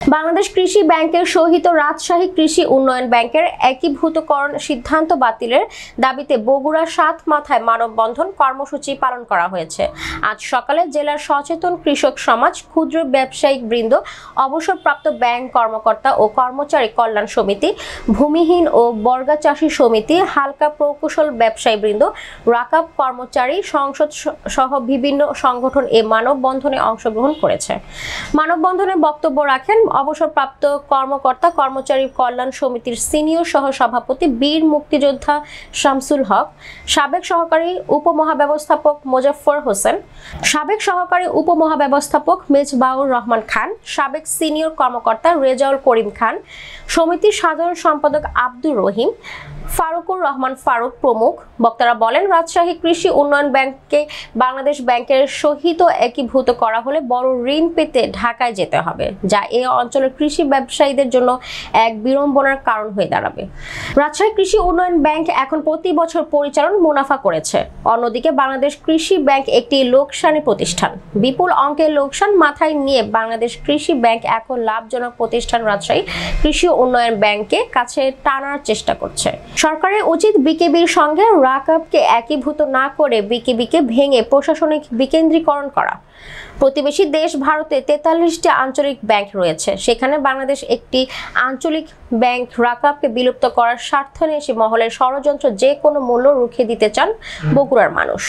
বাংলাদেশ কৃষি ব্যাংকের সহিত রাজশাহী কৃষি উন্নয়ন ব্যাংকের একীভূতকরণ সিদ্ধান্ত বাতিলের দাবিতে বগুড়া সাত মাথায় মানববন্ধন কর্মসূচি পালন করা হয়েছে। আজ সকালে জেলার সচেতন কৃষক সমাজ, ক্ষুদ্র ব্যবসায়িক বৃন্দ, অবসরপ্রাপ্ত ব্যাংক কর্মকর্তা ও কর্মচারী কল্যাণ সমিতি, ভূমিহীন ও বর্গা চাষী সমিতি, হালকা প্রকৌশল ব্যবসায়ী বৃন্দ, রাকাব কর্মচারী সংসদ সহ বিভিন্ন সংগঠন এ মানববন্ধনে অংশগ্রহণ করেছে। মানববন্ধনে বক্তব্য রাখেন অবসরপ্রাপ্ত কর্মকর্তা কর্মচারী কল্যাণ সমিতির সিনিয়র সহ সভাপতি বীর মুক্তিযোদ্ধা শামসুল হক, সাবেক সহকারী উপমহাব্যবস্থাপক মোজাফফর হোসেন, সাবেক সহকারী উপমহাব্যবস্থাপক মেজবাউর রহমান খান, সাবেক সিনিয়র কর্মকর্তা রেজাউল করিম খান, সমিতির সাধারণ সম্পাদক আব্দুর রহিম, ফারুকুর রহমান ফারুক প্রমুখ। বক্তারা বলেন, রাজশাহী কৃষি উন্নয়ন ব্যাংককে বাংলাদেশ ব্যাংকের সহিত একীভূত করা হলে বড় ঋণ পেতে ঢাকায় যেতে হবে, যা এ অঞ্চলের কৃষি ব্যবসায়ীদের জন্য এক বিড়ম্বনার কারণ হয়ে দাঁড়াবে। রাজশাহী কৃষি উন্নয়ন ব্যাংক এখন প্রতি বছর পরিচালন মুনাফা করেছে। অন্যদিকে বাংলাদেশ কৃষি ব্যাংক একটি লোকসানি প্রতিষ্ঠান। বিপুল অঙ্কের লোকসান মাথায় নিয়ে বাংলাদেশ কৃষি ব্যাংক এখন লাভজনক প্রতিষ্ঠান রাজশাহী কৃষি উন্নয়ন ব্যাংককে কাছে টানার চেষ্টা করছে। সরকারের উচিত বিকেবির সঙ্গে রাকাবকে একীভূত না করে বিকেবিকে ভেঙে প্রশাসনিক বিকেন্দ্রীকরণ করা। প্রতিবেশী দেশ ভারতে 43টি আঞ্চলিক ব্যাংক রয়েছে, সেখানে বাংলাদেশ একটি আঞ্চলিক ব্যাংক রাকাবকে বিলুপ্ত করার স্বার্থান্বেষী মহলের ষড়যন্ত্র যে কোনো মূল্য রুখে দিতে চান বগুড়ার মানুষ।